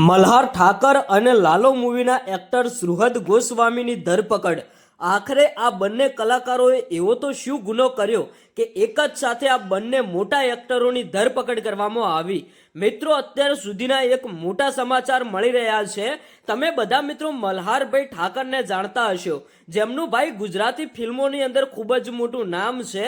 મલ્હાર ઠાકર અને લાલો મૂવીના એક્ટર સુહૃદ ગોસ્વામીની ધરપકડ। આખરે આ બંને કલાકારોએ એવો તો શું ગુનો કર્યો કે એક જ સાથે આ બંને મોટા એક્ટરોની ધરપકડ કરવામાં આવી। મિત્રો, અત્યાર સુધીના એક મોટા સમાચાર મળી રહ્યા છે। તમે બધા મિત્રો મલ્હારભાઈ ઠાકરને જાણતા હશો, જેમનું ભાઈ ગુજરાતી ફિલ્મોની અંદર ખૂબ જ મોટું નામ છે।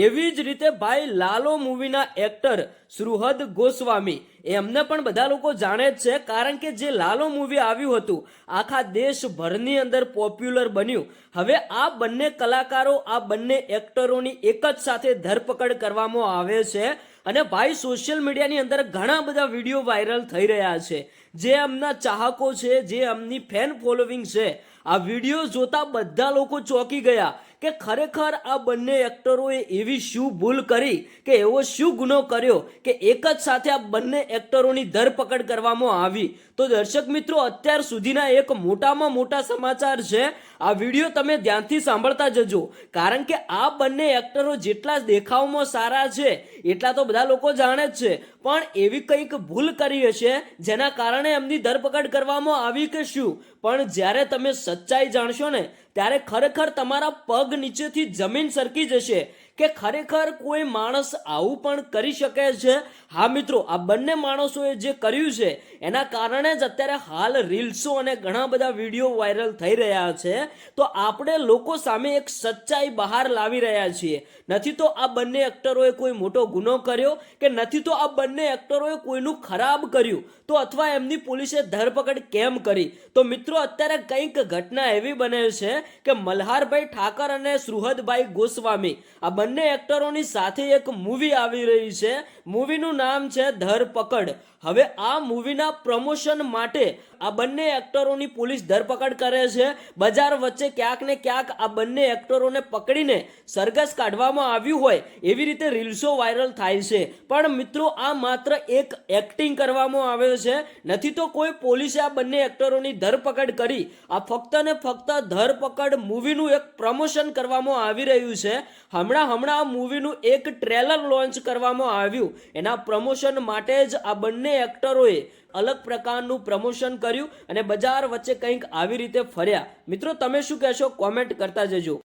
એવી જ રીતે ભાઈ લાલો મૂવીના એક્ટર સુહૃદ ગોસ્વામી એમને પણ બધા લોકો જાણે જ છે, કારણ કે જે લાલો મૂવી આવ્યું હતું આખા દેશભરની અંદર પોપ્યુલર બન્યું। હવે આ બંને કલાકારો, આ બંને એક્ટરોની એક જ સાથે ધરપકડ કરવામાં આવે છે અને ભાઈ સોશિયલ મીડિયાની અંદર ઘણા બધા વિડીયો વાયરલ થઈ રહ્યા છે। જે એમના ચાહકો છે, જે એમની ફેન ફોલોવિંગ છે, આ વિડીયો જોતા બધા લોકો ચોંકી ગયા કે ખરેખર આ બંને એક્ટરોએ એવી શું ભૂલ કરી કે એવો શું ગુનો કર્યો કે એક જ સાથે આ બંને એક્ટરોની ધરપકડ કરવામાં આવી। તો દર્શક મિત્રો, અત્યાર સુધીના એક મોટામાં મોટા સમાચાર છે। આ વિડીયો તમે ધ્યાનથી સાંભળતા જજો, કારણ કે આ બંને એક્ટરો જેટલા દેખાવમાં સારા છે એટલા તો બધા લોકો જાણે જ છે, પણ એવી કંઈક ભૂલ કરી હશે જેના કારણે એમની ધરપકડ કરવામાં આવી કે શું। પણ જ્યારે તમે સચ્ચાઈ જાણશો ને ત્યારે ખરેખર તમારા પગ નીચેથી જમીન સરકી જશે કે ખરેખર કોઈ માણસ આવું પણ કરી શકે છે। હા મિત્રો, આ બંને માણસોએ જે કર્યું છે એના કારણે જ અત્યારે હાલ રીલ્સો અને ઘણા બધા વિડીયો વાયરલ થઈ રહ્યા છે। તો આપણે લોકો સામે એક સચ્ચાઈ બહાર લાવી રહ્યા છીએ। નથી તો આ બંને એક્ટરોએ કોઈ મોટો ગુનો કર્યો કે નથી તો આ બંને એક્ટરોએ કોઈનું ખરાબ કર્યું, તો અથવા એમની પોલીસે ધરપકડ કેમ કરી। તો મિત્રો, અત્યારે કંઈક ઘટના એવી બને છે કે મલ્હારભાઈ ઠાકર અને સુહૃદભાઈ ગોસ્વામી આ બંને એક્ટરોની સાથે એક મૂવી આવી રહી છે। મૂવીનું નામ છે ધરપકડ। હવે આ મૂવીના પ્રમોશન માટે આ બંને એક્ટરોની પોલીસ ધરપકડ કરે છે। બજાર વચ્ચે ક્યાંક ને ક્યાંક આ બંને એક્ટરોને પકડીને સરઘસ કાઢવામાં આવ્યું હોય એવી રીતે રીલ્સો વાયરલ થાય છે। પણ મિત્રો, આ માત્ર એક એક્ટિંગ કરવામાં આવે છે, નથી તો કોઈ પોલીસે આ બંને એક્ટરોની ધરપકડ કરી। આ ફક્ત ને ફક્ત ધરપકડ મૂવીનું એક પ્રમોશન કરવામાં આવી રહ્યું છે। હમણાં આ મૂવીનું એક ટ્રેલર લોન્ચ કરવામાં આવ્યું, એના પ્રમોશન માટે જ આ બંને એક્ટરોએ અલગ પ્રકારનું પ્રમોશન કર્યું અને બજાર વચ્ચે કંઈક આવી રીતે ફર્યા। મિત્રો, તમે શું કહેશો? કોમેન્ટ કરતા જજો।